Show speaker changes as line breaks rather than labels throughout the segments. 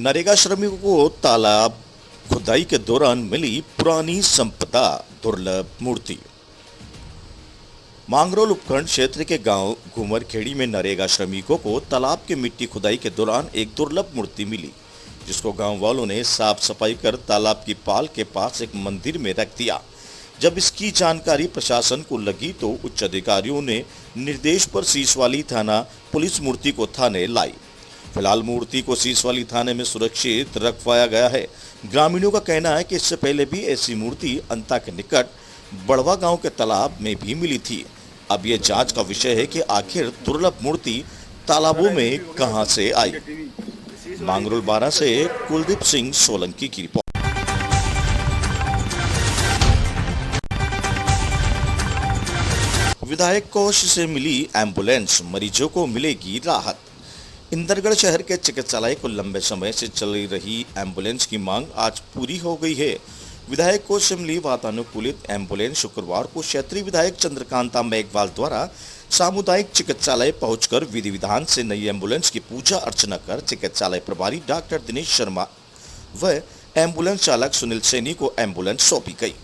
नरेगा श्रमिकों को तालाब खुदाई के दौरान मिली पुरानी संपदा दुर्लभ मूर्ति। मांगरोल उपखंड क्षेत्र के गांव घूमरखेड़ी में नरेगा श्रमिकों को तालाब की मिट्टी खुदाई के दौरान एक दुर्लभ मूर्ति मिली, जिसको गांव वालों ने साफ सफाई कर तालाब की पाल के पास एक मंदिर में रख दिया। जब इसकी जानकारी प्रशासन को लगी तो उच्च अधिकारियों ने निर्देश पर सीसवाली थाना पुलिस मूर्ति को थाने लाई। फिलहाल मूर्ति को सीसवाली थाने में सुरक्षित रखवाया गया है। ग्रामीणों का कहना है कि इससे पहले भी ऐसी मूर्ति अंता के निकट बड़वा गांव के तालाब में भी मिली थी। अब ये जांच का विषय है कि आखिर दुर्लभ मूर्ति तालाबों में कहां से आई। मांगरोल 12 से कुलदीप सिंह सोलंकी की रिपोर्ट। विधायक कोष से मिली एम्बुलेंस, मरीजों को मिलेगी राहत। इंदरगढ़ शहर के चिकित्सालय को लंबे समय से चल रही एम्बुलेंस की मांग आज पूरी हो गई है। विधायक कोष से मिली वातानुकूलित एम्बुलेंस शुक्रवार को क्षेत्रीय विधायक चंद्रकांता मेघवाल द्वारा सामुदायिक चिकित्सालय पहुंचकर विधि विधान से नई एम्बुलेंस की पूजा अर्चना कर चिकित्सालय प्रभारी डॉक्टर दिनेश शर्मा व एम्बुलेंस चालक सुनील सैनी को एम्बुलेंस सौंपी गई।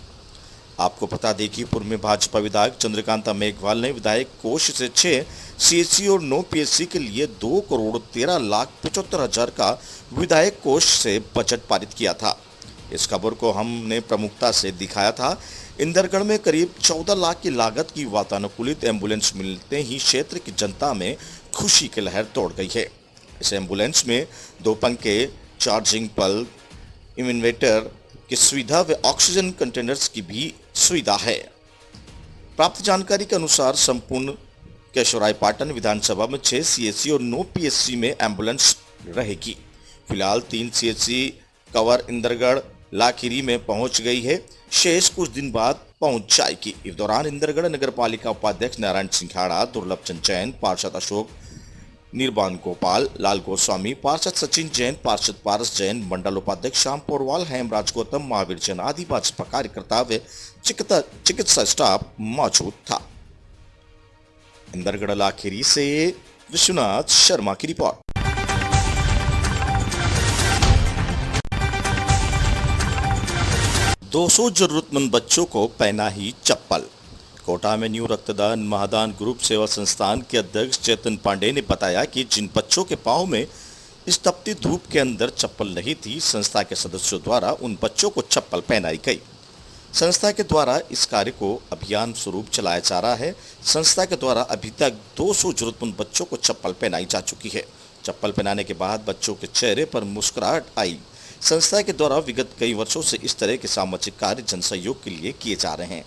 आपको बता दें कि पूर्व में भाजपा विधायक चंद्रकांता मेघवाल ने विधायक कोष से 6 सीएचसी और 9 पीएचसी के लिए 2,13,75,000 का विधायक कोष से बजट पारित किया था। इस खबर को हमने प्रमुखता से दिखाया था। इंदरगढ़ में करीब 14 लाख की लागत की वातानुकूलित एम्बुलेंस मिलते ही क्षेत्र की जनता में खुशी की लहर तोड़ गई है। इस एम्बुलेंस में 2 पंखे, चार्जिंग पल, इन्वर्टर की सुविधा व ऑक्सीजन कंटेनर्स की भी सुविधा है। प्राप्त जानकारी के अनुसार संपूर्ण केशवरायपाटन विधानसभा में 6 सीएचसी और 9 पीएचसी में एम्बुलेंस रहेगी। फिलहाल 3 सीएचसी कवर इंदरगढ़ लाखीरी में पहुंच गई है, शेष कुछ दिन बाद पहुंच जाएगी। इस दौरान इंदरगढ़ नगर पालिका उपाध्यक्ष नारायण सिंघाड़ा, दुर्लभ चंद जैन, पार्षद अशोक निर्बान गोपाल, लाल गोस्वामी, पार्षद सचिन जैन, पार्षद पारस जैन, मंडल उपाध्यक्ष श्याम पोरवाल, हेमराज गौतम, महावीर जैन आदि भाजपा कार्यकर्ता व चिकित्सा स्टाफ मौजूद था। इंदरगढ़ लाखेरी से विश्वनाथ शर्मा की रिपोर्ट। दो 200 जरूरतमंद बच्चों को पहनाही चप्पल। कोटा में न्यू रक्तदान महादान ग्रुप सेवा संस्थान के अध्यक्ष चेतन पांडे ने बताया कि जिन बच्चों के पांव में इस तपती धूप के अंदर चप्पल नहीं थी, संस्था के सदस्यों द्वारा उन बच्चों को चप्पल पहनाई गई। संस्था के द्वारा इस कार्य को अभियान स्वरूप चलाया जा रहा है। संस्था के द्वारा अभी तक 200 जरूरतमंद बच्चों को चप्पल पहनाई जा चुकी है। चप्पल पहनाने के बाद बच्चों के चेहरे पर मुस्कुराहट आई। संस्था के द्वारा विगत कई वर्षों से इस तरह के सामाजिक कार्य जन सहयोग के लिए किए जा रहे हैं।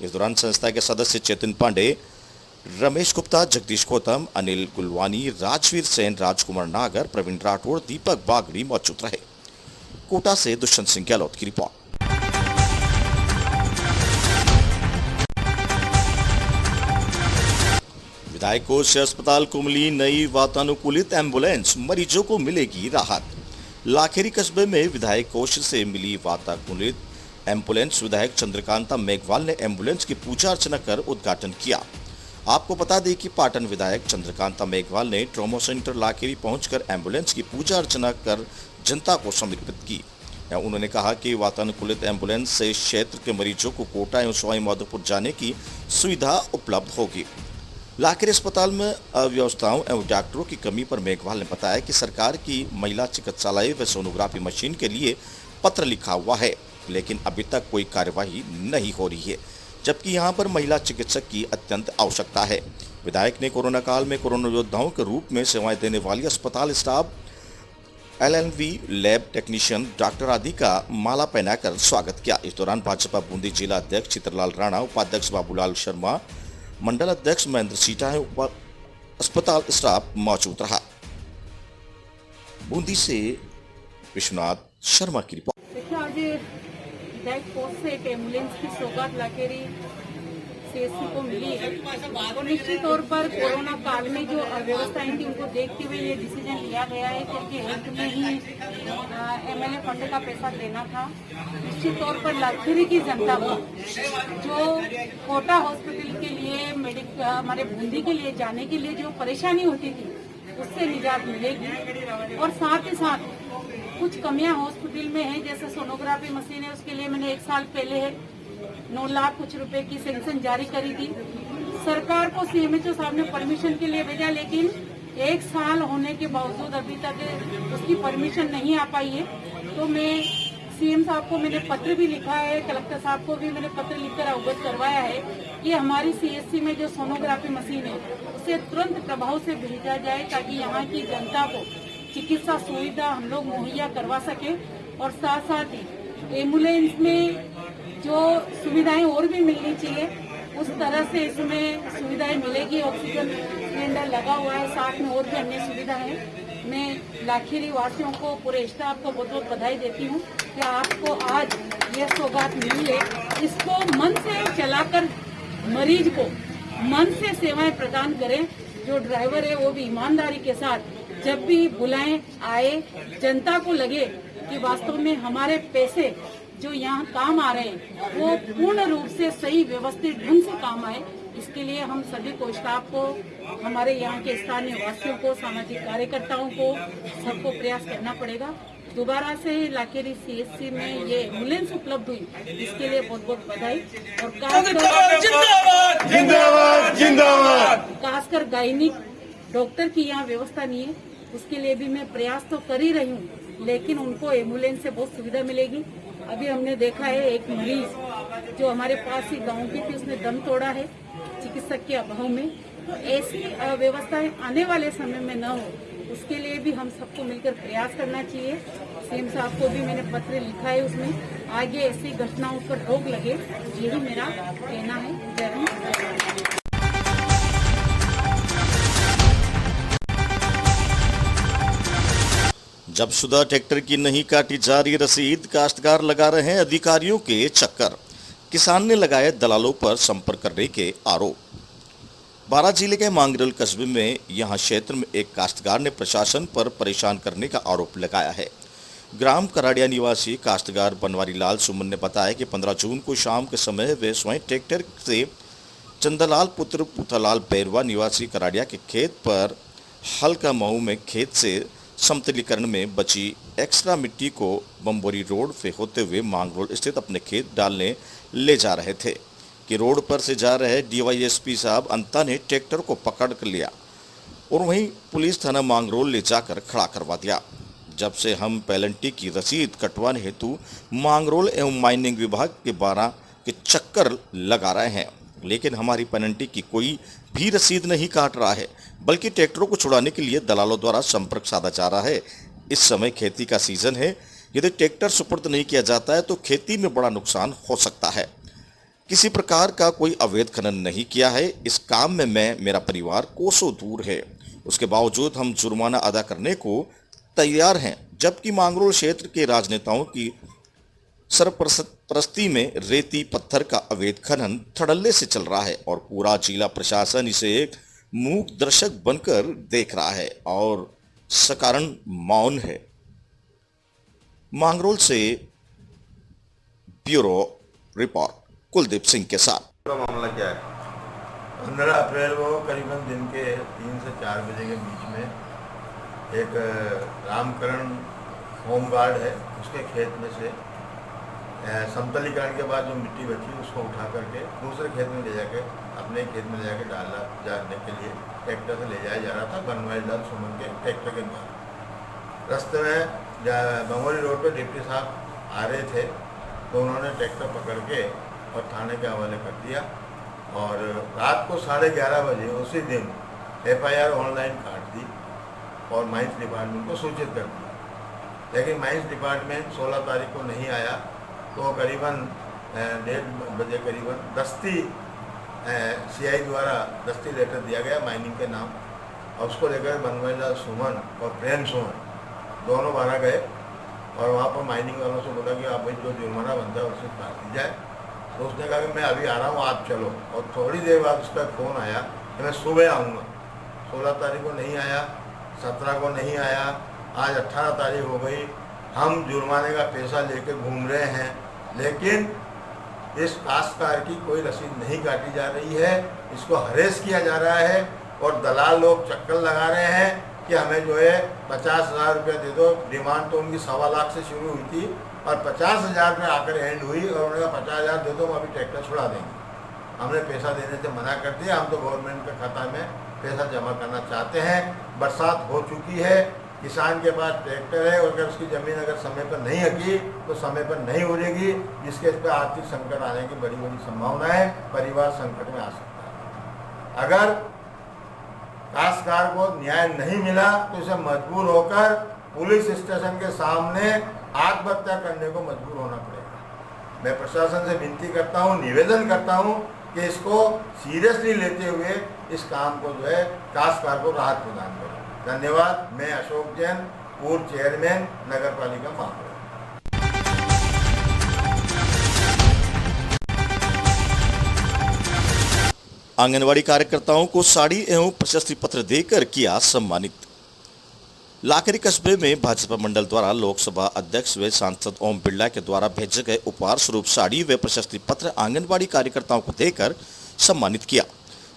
इस दौरान संस्था के सदस्य चेतन पांडे, रमेश गुप्ता, जगदीश गौतम, अनिल गुलवानी, राजवीर सेन, राजकुमार नागर, प्रवीण राठौड़, दीपक बागड़ी मौजूद रहे। कोटा से दुष्यंत सिंह गहलोत की रिपोर्ट। विधायक कोष से अस्पताल को मिली नई वातानुकूलित एम्बुलेंस, मरीजों को मिलेगी राहत। लाखेरी कस्बे में विधायक कोष से मिली वातानुकूलित एम्बुलेंस विधायक चंद्रकांता मेघवाल ने एम्बुलेंस की पूजा अर्चना कर उद्घाटन किया। आपको बता दें कि पाटन विधायक चंद्रकांता मेघवाल ने ट्रॉमा सेंटर लाखेरी पहुंचकर एम्बुलेंस की पूजा अर्चना कर जनता को समर्पित की। उन्होंने कहा कि वातानुकूलित एम्बुलेंस से क्षेत्र के मरीजों को कोटा एवं सवाई माधोपुर जाने की सुविधा उपलब्ध होगी। लाखेरी अस्पताल में अव्यवस्थाओं एवं डॉक्टरों की कमी पर मेघवाल ने बताया कि सरकार की महिला चिकित्सालय व सोनोग्राफी मशीन के लिए पत्र लिखा हुआ है, लेकिन अभी तक कोई कार्यवाही नहीं हो रही है, जबकि यहां पर महिला चिकित्सक की अत्यंत आवश्यकता है। विधायक ने कोरोना काल में कोरोना योद्धाओं के रूप में सेवाएं देने वाली अस्पताल staff, LNV lab technician, doctor आदि का माला पहनाकर स्वागत किया। इस दौरान भाजपा बूंदी जिला अध्यक्ष चित्रलाल राणा, उपाध्यक्ष बाबूलाल शर्मा, मंडल अध्यक्ष महेंद्र सीटा है, अस्पताल स्टाफ मौजूद रहा। बूंदी से विश्वनाथ शर्मा की रिपोर्ट।
देखिए, आज विधायक कोष से एक एम्बुलेंस की सौगात लाखेरी सीएचसी को मिली है और निश्चित तौर पर कोरोना काल में जो अव्यवस्थाएं थी उनको देखते हुए ये डिसीजन लिया गया है, क्योंकि हेल्थ में ही MLA फंड का पैसा देना था। निश्चित तौर पर लाखेरी की जनता को जो कोटा हॉस्पिटल के लिए हमारे बूंदी के लिए जाने के लिए जो परेशानी होती थी उससे निजात मिलेगी और साथ ही साथ कुछ कमियां हॉस्पिटल में है, जैसे सोनोग्राफी मशीन है, उसके लिए मैंने 1 साल पहले 9 लाख कुछ रुपए की सैंक्शन जारी करी थी। सरकार को सीएमएचओ साहब ने परमिशन के लिए भेजा, लेकिन 1 साल होने के बावजूद अभी तक उसकी परमिशन नहीं आ पाई है। तो मैं सीएम साहब को मैंने पत्र भी लिखा है, कलेक्टर साहब को भी मैंने पत्र लिखकर अवगत करवाया है कि हमारी सीएससी में जो सोनोग्राफी मशीन है उसे तुरंत प्रभाव से भेजा जाए, ताकि यहाँ की जनता को चिकित्सा सुविधा हम लोग मुहैया करवा सके। और साथ साथ ही एम्बुलेंस में जो सुविधाएं और भी मिलनी चाहिए, उस तरह से इसमें सुविधाएं मिलेगी। ऑक्सीजन सिलेंडर लगा हुआ है, साथ में और भी अन्य सुविधा है। मैं लाखेरी वासियों को, पूरे स्टाफ को बहुत बहुत बधाई देती हूँ कि आपको आज ये सौगात मिली है। इसको मन से चलाकर मरीज को मन से सेवाएं प्रदान करें। जो ड्राइवर है वो भी ईमानदारी के साथ जब भी बुलाएं आए, जनता को लगे कि वास्तव में हमारे पैसे जो यहाँ काम आ रहे हैं वो पूर्ण रूप से सही व्यवस्थित ढंग से काम आए। इसके लिए हम सभी को, स्टाफ को, हमारे यहाँ के स्थानीय वासियों को, सामाजिक कार्यकर्ताओं को, सबको प्रयास करना पड़ेगा। दोबारा से लाखेरी सीएससी में ये एम्बुलेंस उपलब्ध हुई, इसके लिए बहुत बहुत बधाई। और खासकर गायनिक डॉक्टर की यहाँ व्यवस्था नहीं है, उसके लिए भी मैं प्रयास तो कर ही रही हूँ, लेकिन उनको एम्बुलेंस से बहुत सुविधा मिलेगी। अभी हमने देखा है एक मरीज जो हमारे पास ही गांव की थी, उसने दम तोड़ा है चिकित्सक के अभाव में। तो ऐसी व्यवस्थाएं आने वाले समय में न हो, उसके लिए भी हम सबको मिलकर प्रयास करना चाहिए। सीएम साहब को भी मैंने पत्र लिखा है, उसमें आगे ऐसी घटनाओं पर रोक लगे, यही मेरा कहना है। जय हिंद।
जब्तशुदा ट्रैक्टर की नहीं काटी जा रही रसीद, काश्तकार लगा रहे हैं अधिकारियों के चक्कर। किसान ने लगाए दलालों पर संपर्क करने के आरोप। बारां जिले के मांगरोल कस्बे में यहां क्षेत्र में एक काश्तकार ने प्रशासन पर परेशान करने का आरोप लगाया है। ग्राम कराड़िया निवासी काश्तकार बनवारी लाल सुमन ने बताया कि 15 जून को शाम के समय वे स्वयं ट्रैक्टर से चंदलाल पुत्र पुथालाल बैरवा निवासी कराड़िया के खेत पर हल्का मऊ में खेत से समतलीकरण में बची एक्स्ट्रा मिट्टी को बम्बोरी रोड से होते हुए मांगरोल स्थित अपने खेत डालने ले जा रहे थे कि रोड पर से जा रहे डीवाईएसपी साहब अंता ने ट्रैक्टर को पकड़ कर लिया और वहीं पुलिस थाना मांगरोल ले जाकर खड़ा करवा दिया। जब से हम पेनल्टी की रसीद कटवाने हेतु मांगरोल एवं माइनिंग विभाग के 12 के चक्कर लगा रहे हैं, लेकिन हमारी पेनल्टी की कोई भी रसीद नहीं काट रहा है, बल्कि ट्रैक्टरों को छुड़ाने के लिए दलालों द्वारा संपर्क साधा जा रहा है। इस समय खेती का सीजन है, यदि ट्रैक्टर सुपुर्द नहीं किया जाता है तो खेती में बड़ा नुकसान हो सकता है। किसी प्रकार का कोई अवैध खनन नहीं किया है। इस काम में मेरा परिवार कोसों दूर है, उसके बावजूद हम जुर्माना अदा करने को तैयार हैं। जबकि मांगरोल क्षेत्र के राजनेताओं की सरपरस्ती में रेती पत्थर का अवैध खनन धड़ल्ले से चल रहा है और पूरा जिला प्रशासन इसे एक मूक दर्शक बनकर देख रहा है और सकारण मौन है। मांगरोल से ब्यूरो रिपोर्ट कुलदीप सिंह के साथ।
मामला क्या है? 15 अप्रैल को करीबन दिन के 3 से 4 बजे के बीच में एक रामकरण होमगार्ड है, उसके खेत में से समतलीकरण के बाद जो मिट्टी बची उसको उठा करके दूसरे खेत में ले जाके अपने खेत में ले जाके डालने के लिए ट्रैक्टर से ले जाया जा रहा था। बनवारी लाल सुमन के ट्रैक्टर के द्वारा रास्ते में बंगोली रोड पे डिप्टी साहब आ रहे थे, तो उन्होंने ट्रैक्टर पकड़ के और थाने के हवाले कर दिया और रात को 11:30 बजे उसी दिन FIR ऑनलाइन काट दी और माइंस डिपार्टमेंट को सूचित कर दिया। लेकिन माइंस डिपार्टमेंट 16 तारीख को नहीं आया, तो करीबन 1:30 बजे करीबन दस्ती CI द्वारा दस्ती लेटर दिया गया माइनिंग के नाम, और उसको लेकर बनवारी लाल सुमन और प्रेम सुमन दोनों बारह गए और वहाँ पर माइनिंग वालों से बोला कि आप भाई जो जुर्माना बनता है उससे काट दी जाए। तो उसने कहा कि मैं अभी आ रहा हूँ, आप चलो। और थोड़ी देर बाद उसका फ़ोन आया कि मैं सुबह आऊँगा। 16 तारीख को नहीं आया, 17 को नहीं आया, आज 18 तारीख हो गई। हम जुर्माने का पैसा लेकर घूम रहे हैं, लेकिन इस काश्तकार की कोई रसीद नहीं काटी जा रही है। इसको हरेस किया जा रहा है और दलाल लोग चक्कर लगा रहे हैं कि हमें जो है 50,000 रुपया दे दो। डिमांड तो उनकी 1.25 लाख से शुरू हुई थी और 50,000 में आकर एंड हुई और उन्होंने कहा 50,000 दे दो, हम अभी ट्रैक्टर छुड़ा देंगे। हमने पैसा देने से मना कर दिया। हम तो गवर्नमेंट के खाता में पैसा जमा करना चाहते हैं। बरसात हो चुकी है, किसान के पास ट्रैक्टर है और अगर उसकी ज़मीन अगर समय पर नहीं हकी तो समय पर नहीं उड़ेगी, जिसके इस पर आर्थिक संकट आने की बड़ी बड़ी संभावना है। परिवार संकट में आ सकता है। अगर काश्तकार को न्याय नहीं मिला तो इसे मजबूर होकर पुलिस स्टेशन के सामने आत्महत्या करने को मजबूर होना पड़ेगा। मैं प्रशासन से विनती करता हूँ, निवेदन करता हूँ कि इसको सीरियसली लेते हुए इस काम को जो है काश्तकार को राहत प्रदान करें। धन्यवाद। मैं अशोक जैन, पूर्व चेयरमैन नगर पालिका महापौर।
आंगनवाड़ी कार्यकर्ताओं को साड़ी एवं प्रशस्ति पत्र देकर किया सम्मानित। लाखेरी कस्बे में भाजपा मंडल द्वारा लोकसभा अध्यक्ष व सांसद ओम बिरला के द्वारा भेजे गए उपहार स्वरूप साड़ी व प्रशस्ति पत्र आंगनवाड़ी कार्यकर्ताओं को देकर सम्मानित किया।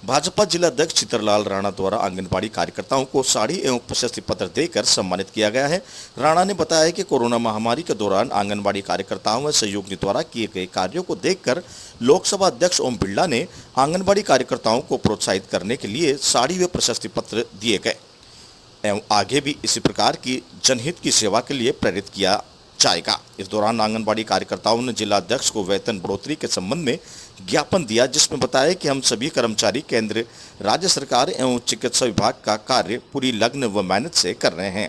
भाजपा जिला अध्यक्ष चित्रलाल राणा द्वारा आंगनबाड़ी कार्यकर्ताओं को साड़ी एवं प्रशस्ति पत्र देकर सम्मानित किया गया है। राणा ने बताया कि कोरोना महामारी के दौरान आंगनबाड़ी कार्यकर्ताओं व सहयोगी द्वारा किए गए कार्यों को देखकर लोकसभा अध्यक्ष ओम बिरला ने आंगनबाड़ी कार्यकर्ताओं को प्रोत्साहित करने के लिए साड़ी व प्रशस्ति पत्र दिए गए एवं आगे भी इसी प्रकार की जनहित की सेवा के लिए प्रेरित किया जाएगा। इस दौरान आंगनबाड़ी कार्यकर्ताओं ने जिला अध्यक्ष को वेतन बढ़ोतरी के संबंध में ज्ञापन दिया, जिसमें बताया कि हम सभी कर्मचारी केंद्र, राज्य सरकार एवं चिकित्सा विभाग का कार्य पूरी लगन व मेहनत से कर रहे हैं।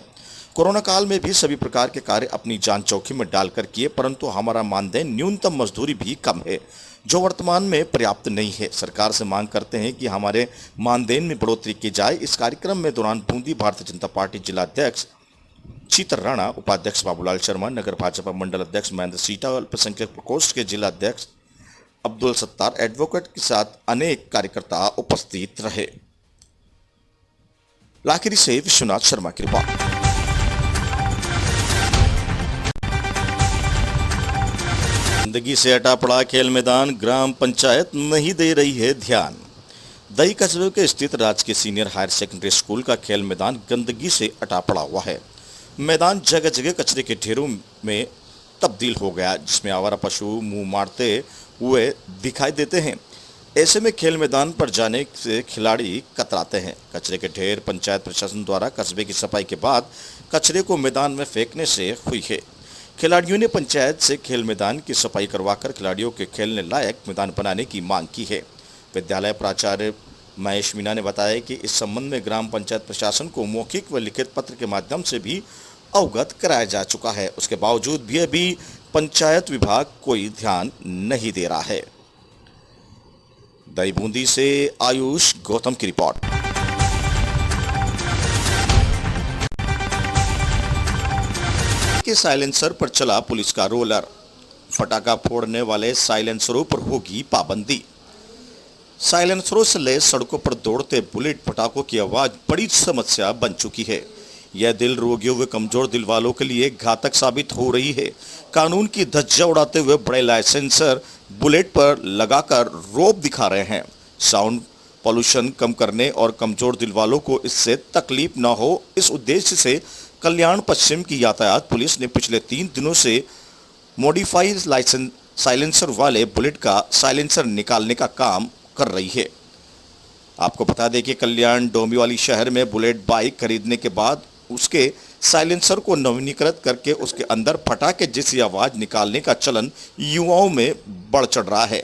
कोरोना काल में भी सभी प्रकार के कार्य अपनी जान जोखिम में डालकर किए, परंतु हमारा मानदेय न्यूनतम मजदूरी भी कम है, जो वर्तमान में पर्याप्त नहीं है। सरकार से मांग करते हैं कि हमारे मानदेय में बढ़ोतरी की जाए। इस कार्यक्रम में दौरान बूंदी भारतीय जनता पार्टी जिला अध्यक्ष चित्र राणा, उपाध्यक्ष बाबूलाल शर्मा, नगर भाजपा मंडल अध्यक्ष महेंद्र सीटा, अल्पसंख्यक प्रकोष्ठ के जिला अध्यक्ष अब्दुल सत्तार, एडवोकेट के साथ अनेक कार्यकर्ता उपस्थित रहे। लाखेरी से विश्वनाथ शर्मा की रिपोर्ट। गंदगी से हटा पड़ा खेल मैदान, ग्राम पंचायत नहीं दे रही है ध्यान। दही कस्बे के स्थित राजकीय सीनियर हायर सेकेंडरी स्कूल का खेल मैदान गंदगी से हटा पड़ा हुआ है। मैदान जगह जगह कचरे के ढेरों में तब्दील हो गया, जिसमें आवारा पशु मुंह मारते हुए दिखाई देते हैं। ऐसे में खेल मैदान पर जाने से खिलाड़ी कतराते हैं। कचरे के ढेर पंचायत प्रशासन द्वारा कस्बे की सफाई के बाद कचरे को मैदान में फेंकने से हुई है। खिलाड़ियों ने पंचायत से खेल मैदान की सफाई करवाकर खिलाड़ियों के खेलने लायक मैदान बनाने की मांग की है। विद्यालय प्राचार्य महेश मीना ने बताया कि इस संबंध में ग्राम पंचायत प्रशासन को मौखिक व लिखित पत्र के माध्यम से भी अवगत कराया जा चुका है। उसके बावजूद भी अभी पंचायत विभाग कोई ध्यान नहीं दे रहा है। दही बूंदी से आयुष गौतम की रिपोर्ट। के साइलेंसर पर चला पुलिस का रोलर, फटाखा फोड़ने वाले साइलेंसरों पर होगी पाबंदी। साइलेंसरों से लैस सड़कों पर दौड़ते बुलेट पटाखों की आवाज बड़ी समस्या बन चुकी है। यह दिल रोगियों व कमजोर दिल वालों के लिए घातक साबित हो रही है। कानून की धज्जियां उड़ाते हुए बड़े लाइसेंसर बुलेट पर लगाकर रौब दिखा रहे हैं। साउंड पॉल्यूशन कम करने और कमजोर दिल वालों को इससे तकलीफ न हो, इस उद्देश्य से कल्याण पश्चिम की यातायात पुलिस ने पिछले 3 दिनों से मॉडिफाइड साइलेंसर वाले बुलेट का साइलेंसर निकालने का काम कर रही है। आपको बता दें कि कल्याण डोंबिवली शहर में बुलेट बाइक खरीदने के बाद उसके साइलेंसर को नवीनीकृत करके उसके अंदर फटाके जैसी आवाज निकालने का चलन युवाओं में बढ़ चढ़ रहा है।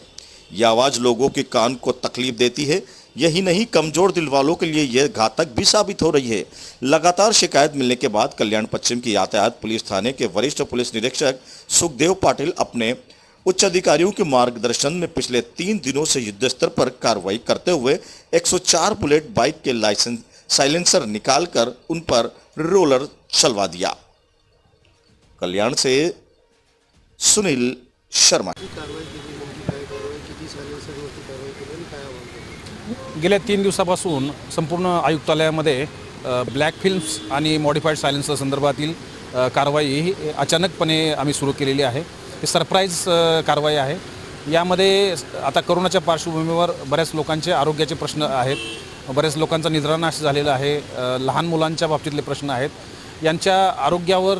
यह आवाज लोगों के कान को तकलीफ देती है। यही नहीं, कमजोर दिल वालों के लिए यह घातक भी साबित हो रही है। लगातार शिकायत मिलने के बाद कल्याण पश्चिम की यातायात पुलिस थाने के वरिष्ठ पुलिस निरीक्षक सुखदेव पाटिल अपने उच्च अधिकारियों के मार्गदर्शन में पिछले 3 दिनों से युद्ध स्तर पर कार्रवाई करते हुए 104 बुलेट बाइक के लाइसेंस साइलेंसर निकालकर उन पर रोलर चलवा दिया। कल्याण से सुनील शर्मा।
गेल्या 3 दिवसापासून संपूर्ण आयुक्तालयामध्ये ब्लॅक फिल्म्स आणि मॉडिफाईड सायलेन्सर संदर्भातील कारवाई ही अचानकपणे आम्ही सुरू केलेली आहे। ही सरप्राईज कारवाई आहे। यामध्ये आता कोरोनाच्या पार्श्वभूमीवर बऱ्याच लोकांचे आरोग्याचे प्रश्न आहेत बऱ्याच लोकांचा निद्रानाश झालेला आहे, लहान मुलांच्या बाबतीतले प्रश्न आहेत, यांच्या आरोग्यावर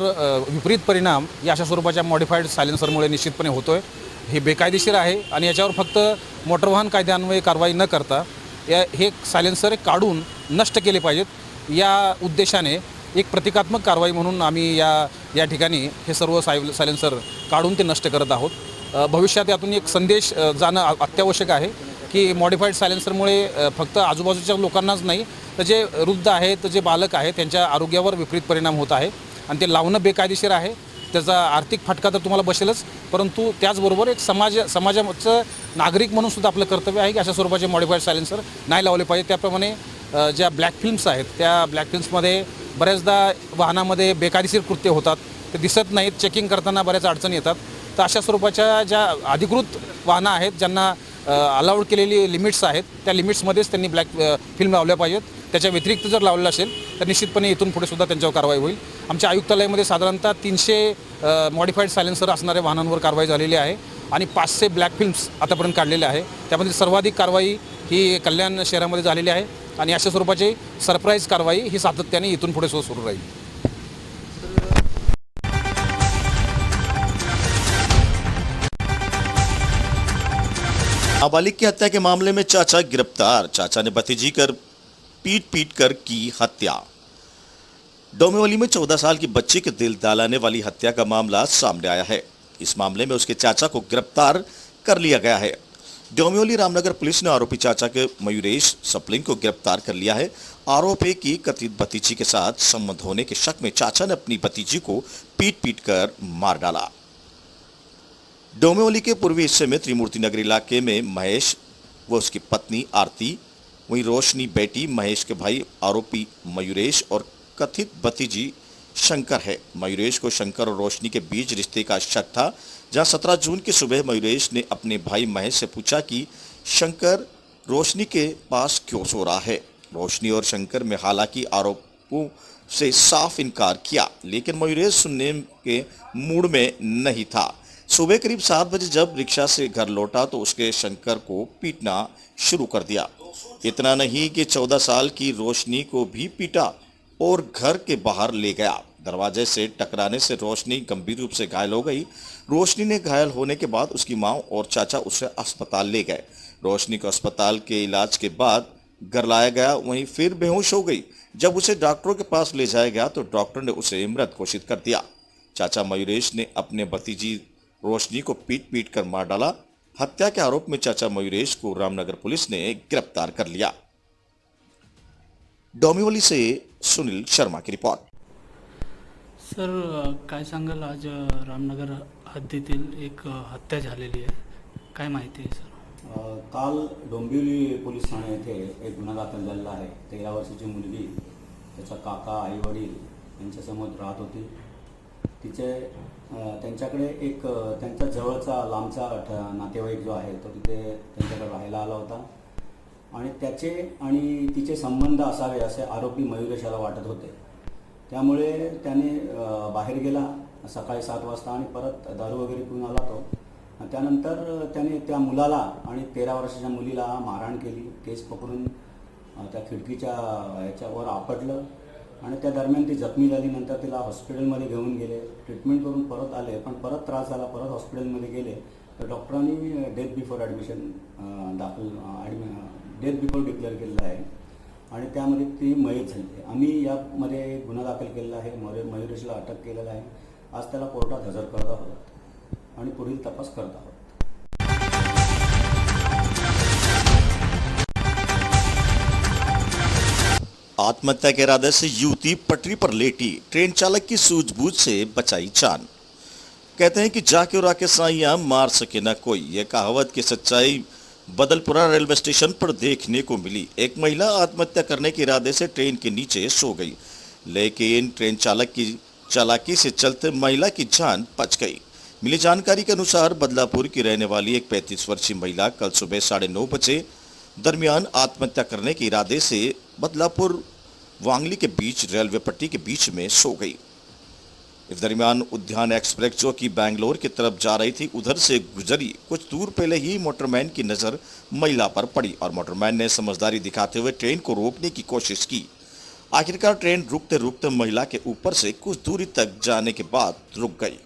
विपरीत परिणाम या अशा स्वरूपाच्या मॉडिफाईड सायलेन्सरमुळे निश्चितपणे होतो आहे. हे बेकायदेशीर आहे आणि याच्यावर फक्त मोटर वाहन कायद्यान्वये कारवाई न करता हे सायलेन्सर काढून नष्ट केले पाहिजेत. या उद्देशाने एक प्रतिकात्मक कारवाई म्हणून आम्ही या ठिकाणी हे सर्व सायलेन्सर काढून ते नष्ट करत आहोत. भविष्यात यातून एक संदेश जाणं अत्यावश्यक आहे की मॉडिफाईड सायलेन्सरमुळे फक्त आजूबाजूच्या लोकांनाच नाही तर जे वृद्ध आहेत, जे बालक आहेत, त्यांच्या आरोग्यावर विपरीत परिणाम होत आहे आणि ते लावणं बेकायदेशीर आहे. त्याचा आर्थिक फटका तर तुम्हाला बसेलच, परंतु त्याचबरोबर एक समाजाचं नागरिक म्हणून सुद्धा आपलं कर्तव्य आहे की अशा स्वरूपाचे मॉडिफाईड सायलेन्सर नाही लावले पाहिजे. त्याप्रमाणे ज्या ब्लॅक फिल्म्स आहेत त्या ब्लॅक फिल्म्समध्ये बऱ्याचदा वाहनामध्ये बेकायदेशीर कृत्य होतात, ते दिसत नाहीत, चेकिंग करताना बऱ्याच अडचणी येतात. तर अशा स्वरूपाच्या ज्या अधिकृत वाहनं आहेत, ज्यांना अलाउड केलेली लिमिट्स आहेत, त्या लिमिट्समध्येच त्यांनी ब्लॅक फिल्म लावल्या पाहिजेत. त्याच्या व्यतिरिक्त जर लावलेलं असेल तर निश्चितपणे इथून पुढे सुद्धा त्यांच्यावर कारवाई होईल. आमच्या आयुक्तालयामध्ये साधारणतः 300 मॉडिफाईड सायलेन्सर असणाऱ्या वाहनांवर कारवाई झालेली आहे आणि 500 ब्लॅक फिल्म्स आतापर्यंत काढलेल्या आहे. त्यामध्ये सर्वाधिक कारवाई ही कल्याण शहरामध्ये झालेली आहे आणि अशा स्वरूपाची सरप्राईज कारवाई ही सातत्याने इथून पुढे सुरू राहील.
नाबालिग की हत्या के मामले में चाचा गिरफ्तार, चाचा ने भतीजी कर पीट कर की हत्या। डोंबिवली में 14 साल की बच्ची के दिल दहलाने वाली हत्या का मामला सामने आया है। इस मामले में उसके चाचा को गिरफ्तार कर लिया गया है। डोंबिवली रामनगर पुलिस ने आरोपी चाचा के मयूरेश सपलिंग को गिरफ्तार कर लिया है। आरोप है कि कथित भतीजी के साथ संबंध होने के शक में चाचा ने अपनी भतीजी को पीट कर मार डाला। डोंबिवली के पूर्वी हिस्से में त्रिमूर्ति नगर इलाके में महेश व उसकी पत्नी आरती, वहीं रोशनी बेटी महेश के भाई आरोपी मयूरेश और कथित भतीजी शंकर है। मयूरेश को शंकर और रोशनी के बीच रिश्ते का शक था, जहां 17 जून की सुबह मयूरेश ने अपने भाई महेश से पूछा कि शंकर रोशनी के पास क्यों सो रहा है। रोशनी और शंकर में हालांकि आरोपों से साफ इनकार किया, लेकिन मयूरेश सुनने के मूड में नहीं था। सुबह करीब 7 बजे जब रिक्शा से घर लौटा तो उसके शंकर को पीटना शुरू कर दिया। इतना नहीं कि 14 साल की रोशनी को भी पीटा और घर के बाहर ले गया। दरवाजे से टकराने से रोशनी गंभीर रूप से घायल हो गई। रोशनी ने घायल होने के बाद उसकी मां और चाचा उसे अस्पताल ले गए। रोशनी को अस्पताल के इलाज के बाद घर लाया गया, वहीं फिर बेहोश हो गई। जब उसे डॉक्टरों के पास ले जाया गया तो डॉक्टर ने उसे मृत घोषित कर दिया। चाचा मयूरेश ने अपने भतीजी रोशनी को पीट कर मार डाला। हत्या के आरोप में चाचा मयूरेश को रामनगर पुलिस ने गिरफ्तार कर लिया। डोंबिवली से सुनील शर्मा की रिपोर्ट।
सर काय सांगाल, आज रामनगर हद्दीतील एक हत्या झालेली आहे, काय माहिती आहे सर?
काल डोंबिवली पोलीस ठाणे येथे एक गुन्हा दाखल झालेला आहे। 13 वर्षाची मुलगी त्याचा काका आई वडील यांच्यासमोर राहत होती। त्यांच्याकडे एक त्यांचा जवळचा लांबचा नातेवाईक जो आहे तो तिथे त्यांच्याकडे राहायला आला होता आणि त्याचे आणि तिचे संबंध असावे असे आरोपी मयूरेशाला वाटत होते। त्यामुळे त्याने बाहेर गेला सकाळी 7 वाजता आणि परत दारू वगैरे पिऊन आला तो। त्यानंतर त्याने त्या मुलाला आणि 13 वर्षाच्या मुलीला मारहाण केली, केस पकडून त्या खिडकीच्या ह्याच्यावर आपटलं आणि त्या दरम्यान ती जखमी झाली। नंतर तिला हॉस्पिटलमध्ये घेऊन गेले, ट्रीटमेंट करून परत आले, पण परत त्रास झाला, परत हॉस्पिटलमध्ये गेले तर डॉक्टरांनी डेथ बिफोर डिक्लेअर केलेलं आहे आणि त्यामध्ये ती मयत झाली। आम्ही यामध्ये गुन्हा दाखल केलेला आहे, मयूरेशला अटक केलेला आहे। आज त्याला कोर्टात हजर करत आहोत आणि पुढील तपास करत आहोत।
आत्महत्या के इरादे से युवती पटरी पर लेटी, ट्रेन चालक की सूझबूझ से बचाई जान। कहते हैं कि जाके और आके साइयां मार सके ना कोई, यह कहावत की सच्चाई बदलपुरा रेलवे स्टेशन पर देखने को मिली। एक महिला आत्महत्या करने के इरादे से ट्रेन के नीचे सो गई, लेकिन ट्रेन चालक की चालाकी से चलते महिला की जान बच गई। मिली जानकारी के अनुसार बदलापुर की रहने वाली एक 35 वर्षीय महिला कल सुबह 9:30 बजे दरमियान आत्महत्या करने के इरादे से बदलापुर वांगली के बीच रेलवे पट्टी के बीच में सो गई। इस दरमियान उद्यान एक्सप्रेस जो कि बैंगलोर की तरफ जा रही थी, उधर से गुजरी कुछ दूर पहले ही मोटरमैन की नजर महिला पर पड़ी और मोटरमैन ने समझदारी दिखाते हुए ट्रेन को रोकने की कोशिश की। आखिरकार ट्रेन रुकते रुकते महिला के ऊपर से कुछ दूरी तक जाने के बाद रुक गई।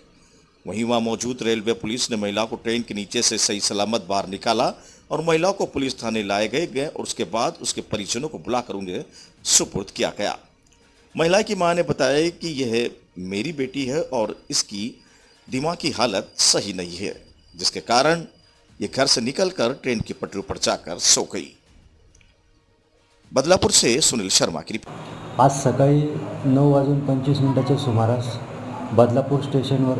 वहीं वहां मौजूद रेलवे पुलिस ने महिला को ट्रेन के नीचे से सही सलामत बाहर निकाला और महिला को पुलिस थाने लाए गए और उसके बाद उसके परिजनों को बुलाकर उन्हें सुपुर्द किया गया। महिला की मां ने बताया कि यह मेरी बेटी है और इसकी दिमागी हालत सही नहीं है, जिसके कारण ये घर से निकलकर ट्रेन की पटरी पर जाकर सो गई। बदलापूर से सुनील शर्मा की रिपोर्ट।
आज सकाळी 9:25 सुमारास बदलापूर स्टेशनवर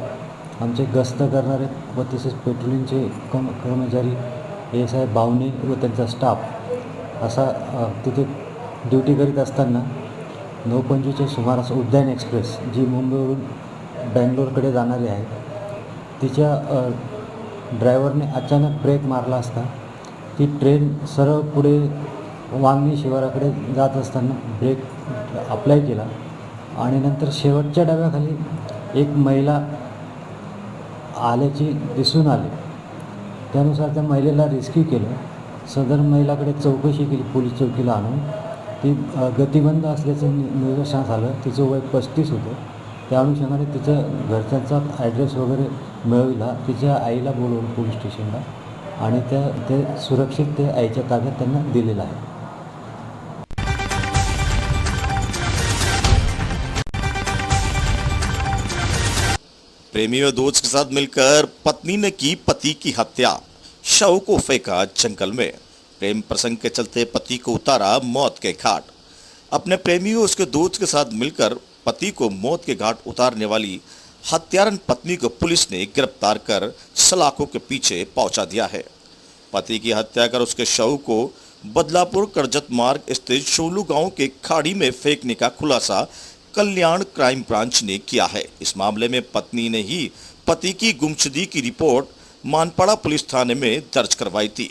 आमचे गस्त करणारे व तसेच पेट्रोलिंगचे कर्मचारी ASI बावणे व त्यांचा स्टाफ असा तिथे ड्युटी करीत असताना 9:25च्या सुमारास उद्यान एक्सप्रेस जी मुंबईवरून बँगलोरकडे जाणारी आहे, तिच्या ड्रायव्हरने अचानक ब्रेक मारला असता ती ट्रेन सरळ पुढे वांगणी शिवाराकडे जात असताना ब्रेक अप्लाय केला आणि नंतर शेवटच्या डब्याखाली एक महिला आल्याची दिसून आली। त्यानुसार त्या महिलेला रेस्क्यू केलं। सदर महिलाकडे चौकशी केली, पोलीस चौकीला आणून ती गतिमंद असल्याचं निदर्शनास आलं। तिचं वय 35 होतं। त्या अनुषंगाने तिचं घरच्यांचा ॲड्रेस वगैरे मिळविला, तिच्या आईला बोलवलं पोलीस स्टेशनला आणि ते सुरक्षित ते आईच्या ताब्यात त्यांना दिलेलं आहे।
प्रेमी व दोस्त के साथ मिलकर पत्नी ने की पति की हत्या, शव को फेंका जंगल में। प्रेम प्रसंग के चलते पति को उतारा मौत के घाट। अपने प्रेमी व उसके दोस्त के साथ मिलकर पति को मौत के घाट उतारने वाली हत्यारन पत्नी को पुलिस ने गिरफ्तार कर सलाखों के पीछे पहुंचा दिया है। पति की हत्या कर उसके शव को बदलापुर करजत मार्ग स्थित शोलू गांव के खाड़ी में फेंकने का खुलासा कल्याण क्राइम ब्रांच ने किया है। इस मामले में पत्नी ने ही पति की गुमशुदगी की रिपोर्ट मानपाड़ा पुलिस थाने में दर्ज करवाई थी।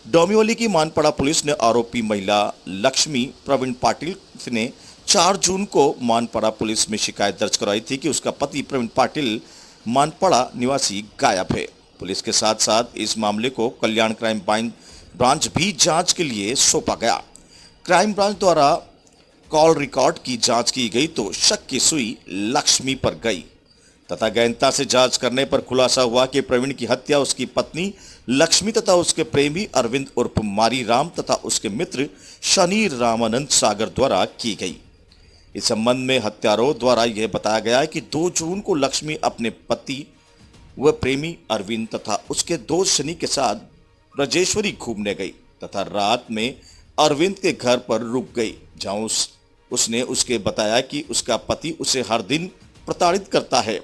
डोंबिवली की मानपाड़ा पुलिस ने आरोपी महिला लक्ष्मी प्रवीण पाटिल ने 4 जून को मानपाड़ा पुलिस में शिकायत दर्ज करवाई थी कि उसका पति प्रवीण पाटिल मानपाड़ा निवासी गायब है। पुलिस के साथ साथ इस मामले को कल्याण क्राइम ब्रांच भी जांच के लिए सौंपा गया। क्राइम ब्रांच द्वारा कॉल रिकॉर्ड की जांच की गई तो शक की सुई लक्ष्मी पर गई तथा गहनता से जांच करने पर खुलासा हुआ कि प्रवीण की हत्या उसकी पत्नी लक्ष्मी तथा उसके प्रेमी अरविंद उर्फ मारी राम तथा उसके मित्र शनि रामानंद सागर द्वारा की गई। इस संबंध में हत्यारों द्वारा यह बताया गया कि 2 जून को लक्ष्मी अपने पति व प्रेमी अरविंद तथा उसके दोस्त शनि के साथ ब्रजेश्वरी घूमने गई तथा रात में अरविंद के घर पर रुक गई, जहां उसने उसके बताया कि उसका पति उसे हर दिन प्रताड़ित करता है।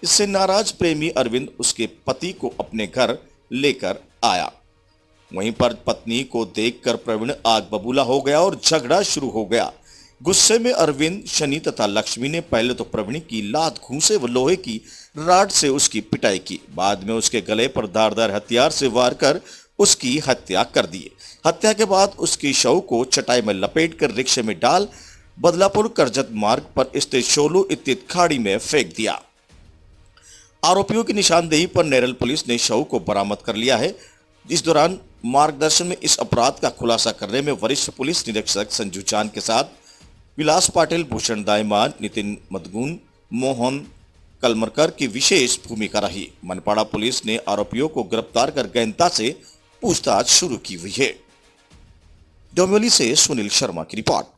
इससे नाराज प्रेमी अरविंद उसके पति को अपने घर लेकर आया। वहीं पर पत्नी को देखकर प्रवीण आग बबूला हो गया और झगड़ा शुरू हो गया। गुस्से में अरविंद, शनि तथा लक्ष्मी ने पहले तो प्रवीण की लात, घूंसे व लोहे की राड से उसकी पिटाई की। बाद में उसके गले पर धारदार हथियार से वार कर उसकी हत्या कर दी। हत्या के बाद उसकी शव को चटाई में लपेटकर रिक्शे में डाल बदलापुर करजत मार्ग पर स्थित शोलू स्थित खाड़ी में फेंक दिया। आरोपियों की निशानदेही पर नेरल पुलिस ने शव को बरामद कर लिया है। इस दौरान मार्गदर्शन में इस अपराध का खुलासा करने में वरिष्ठ पुलिस निरीक्षक संजू चांद के साथ विलास पाटिल, भूषण दाईमान, नितिन मदगुन, मोहन कलमरकर की विशेष भूमिका रही। मनपाड़ा पुलिस ने आरोपियों को गिरफ्तार कर गहनता से पूछताछ शुरू की हुई है। डोंबिवली से सुनील शर्मा की रिपोर्ट।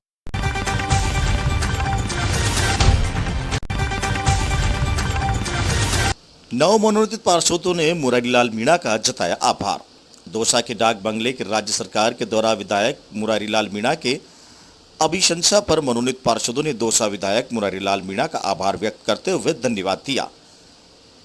नवमनोनीत पार्षदों ने मुरारीलाल मीणा का जताया आभार। दौसा के डाक बंगले के राज्य सरकार के द्वारा विधायक मुरारीलाल मीणा के अभिशंसा पर मनोनीत पार्षदों ने दौसा विधायक मुरारीलाल मीणा का आभार व्यक्त करते हुए धन्यवाद दिया।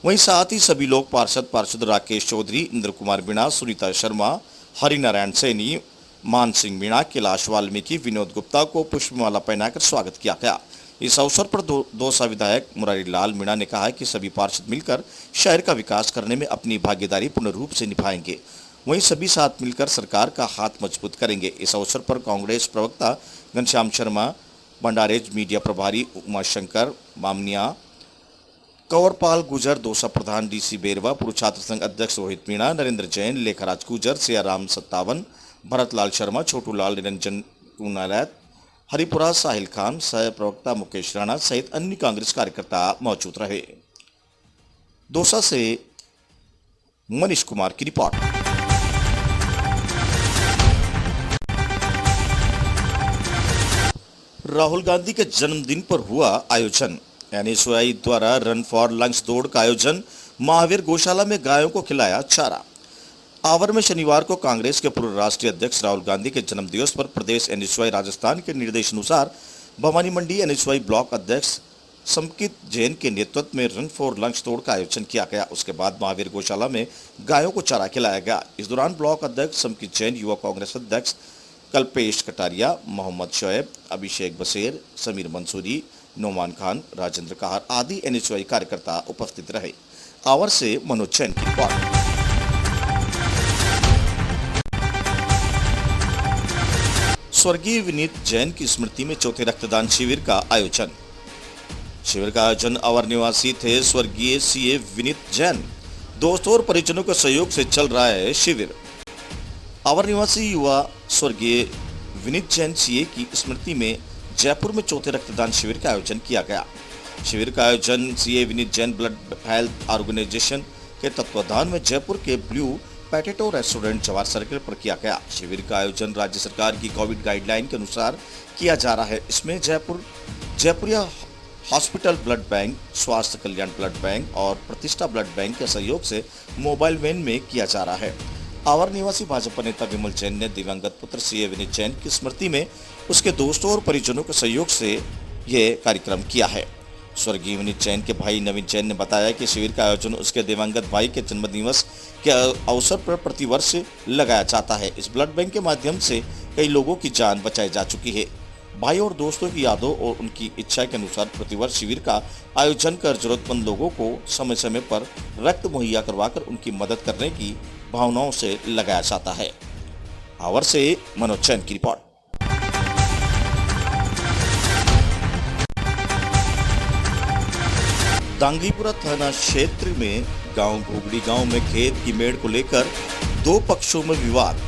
वहीं साथ ही सभी लोग पार्षद राकेश चौधरी, इंद्र कुमार मीणा, सुनीता शर्मा, हरिनारायण सैनी, मान सिंह मीणा, कैलाश वाल्मीकि, विनोद गुप्ता को पुष्पमाला पहनाकर स्वागत किया गया। इस अवसर पर दौसा विधायक मुरारीलाल मीणा ने कहा कि सभी पार्षद मिलकर शहर का विकास करने में अपनी भागीदारी पूर्ण रूप से निभाएंगे। वहीं सभी साथ मिलकर सरकार का हाथ मजबूत करेंगे। इस अवसर पर कांग्रेस प्रवक्ता घनश्याम शर्मा, भंडारेज मीडिया प्रभारी उमाशंकर मामनिया, कंवरपाल गुजर, दौसा प्रधान डीसी बेरवा, पूर्व छात्र संघ अध्यक्ष रोहित मीणा, नरेंद्र जैन, लेखाराज गुजर, सियाराम 57, भरतलाल शर्मा, छोटू लाल, निरंजन कुनालैत, हरिपुरा साहिल खान, सह प्रवक्ता मुकेश राणा सहित अन्य कांग्रेस कार्यकर्ता मौजूद रहे। दौसा से मनीष कुमार की रिपोर्ट। राहुल गांधी के जन्मदिन पर हुआ आयोजन। एनएसयूआई द्वारा रन फॉर लंग्स दौड़ का आयोजन। महावीर गौशाला में गायों को खिलाया चारा। आवर में शनिवार को कांग्रेस के पूर्व राष्ट्रीय अध्यक्ष राहुल गांधी के जन्मदिवस पर प्रदेश एनएसयूआई राजस्थान के निर्देशानुसार भवानी मंडी एनएसयूआई ब्लॉक अध्यक्ष समकित जैन के नेतृत्व में रन फॉर लंग्स दौड़ का आयोजन किया गया। उसके बाद महावीर गौशाला में गायों को चारा खिलाया गया। इस दौरान ब्लॉक अध्यक्ष समकित जैन, युवा कांग्रेस अध्यक्ष कल्पेश कटारिया, मोहम्मद शोएब, अभिषेक बसेर, समीर मंसूरी, नोमान खान, राजेंद्र कहार आदि एनएसयूआई कार्यकर्ता उपस्थित रहे। आवर से मनोज जैन की रिपोर्ट। स्वर्गीय विनीत जैन की स्मृति में चौथे रक्तदान शिविर का आयोजन। शिविर का आयोजन आवर निवासी थे स्वर्गीय सीए विनीत जैन। दोस्तों और परिजनों के सहयोग से चल रहा है शिविर। आवर निवासी युवा स्वर्गीय विनीत जैन सीए की स्मृति में जयपुर में चौथे रक्तदान शिविर का आयोजन किया गया। शिविर का आयोजन CA Vineet Jain blood health organisation के तत्वाधान में जयपुर के blue potato restaurant Jawahar circle पर किया गया। शिविर का आयोजन राज्य सरकार की कोविड गाइडलाइन के अनुसार किया जा रहा है। इसमें जयपुरिया हॉस्पिटल ब्लड बैंक, स्वास्थ्य कल्याण ब्लड बैंक और प्रतिष्ठा ब्लड बैंक के सहयोग से मोबाइल वैन में किया जा रहा है। आवर निवासी भाजपा नेता विमल जैन ने दिवंगत पुत्र सीए विनीत जैन की स्मृति में उसके दोस्तों और परिजनों के सहयोग से यह कार्यक्रम किया है। स्वर्गीय विनीत जैन के भाई नवीन जैन ने बताया कि शिविर का आयोजन उसके दिवंगत भाई के जन्मदिवस के अवसर पर प्रतिवर्ष लगाया जाता है। इस ब्लड बैंक के माध्यम से कई लोगों की जान बचाई जा चुकी है। भाई और दोस्तों की यादों और उनकी इच्छा के अनुसार प्रतिवर्ष शिविर का आयोजन कर जरूरतमंद लोगों को समय समय पर रक्त मुहैया करवाकर उनकी मदद करने की भावनाओं से लगाया जाता है। आवर से मनोज जैन की रिपोर्ट। दांगीपुरा थाना क्षेत्र में गांव घोगड़ी गांव में खेत की मेड़ को लेकर दो पक्षों में विवाद।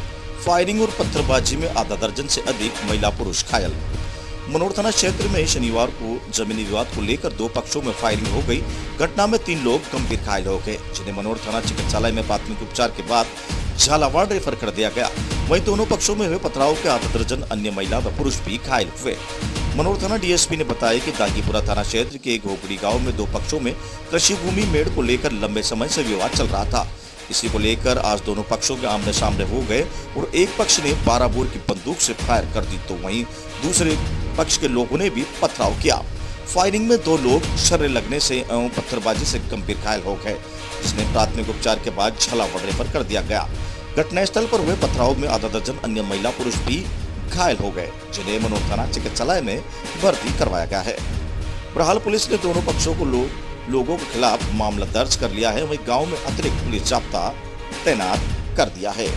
फायरिंग और पत्थरबाजी में आधा दर्जन से अधिक महिला पुरुष घायल। मनोर थाना क्षेत्र में शनिवार को जमीनी विवाद को लेकर दो पक्षों में फायरिंग हो गई। घटना में 3 लोग गंभीर घायल हो गए, जिन्हें मनोर थाना चिकित्सालय में प्राथमिक उपचार के बाद झालावाड़ रेफर कर दिया गया। वहीं दोनों पक्षों में हुए पथराव के आधा दर्जन अन्य महिला व पुरुष भी घायल हुए। मनोर थाना डीएसपी ने बताया कि दांगीपुरा थाना क्षेत्र के घोगड़ी गांव में दो पक्षों में कृषि भूमि मेड़ को लेकर लंबे समय से विवाद चल रहा था। इसी को लेकर आज दोनों पक्षों के आमने सामने हो गए और एक पक्ष ने 12 बोर की बंदूक से फायर कर दी, तो वहीं दूसरे पक्ष के लोगों ने भी पथराव किया। फायरिंग में 2 लोग शर्रे लगने से एवं पत्थरबाजी से गंभीर घायल हो गए, जिसने प्राथमिक उपचार के बाद झालावाड़ रेफर कर दिया गया। घटनास्थल पर हुए पथराव में आधा दर्जन अन्य महिला पुरुष भी घायल हो गए, जिन्हें मनोर थाना चिकित्सालय में भर्ती करवाया गया है। बहरहाल पुलिस ने दोनों पक्षों को लोगों के खिलाफ मामला दर्ज कर लिया है। वहीं गांव में अतिरिक्त पुलिस जाब्ता तैनात कर दिया है।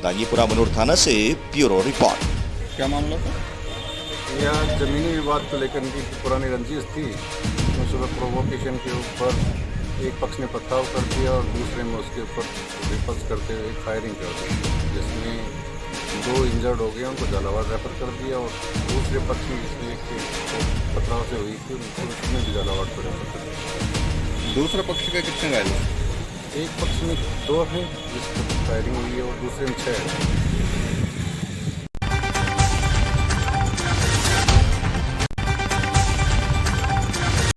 दांगीपुरा मनोर थाना से ब्यूरो रिपोर्ट।
क्या मामला था?
यह जमीनी विवाद को लेकर इनकी पुरानी रंजिश थी। सुबह प्रोवोकेशन के ऊपर एक पक्ष ने पथराव कर दिया और दूसरे में उसके ऊपर रिपल्स करते हुए फायरिंग कर दी, जिसमें 2 इंजर्ड हो गए, उनको झालावाड़ रेफर कर दिया और दूसरे पक्ष में जिसमें एक पथराव से हुई थी उसमें भी झालावाड़ को रेफर कर दिया।
दूसरे पक्ष के कितने घायल?
एक पक्ष में 2 हैं जिसमें फायरिंग हुई है और दूसरे में 6 हैं।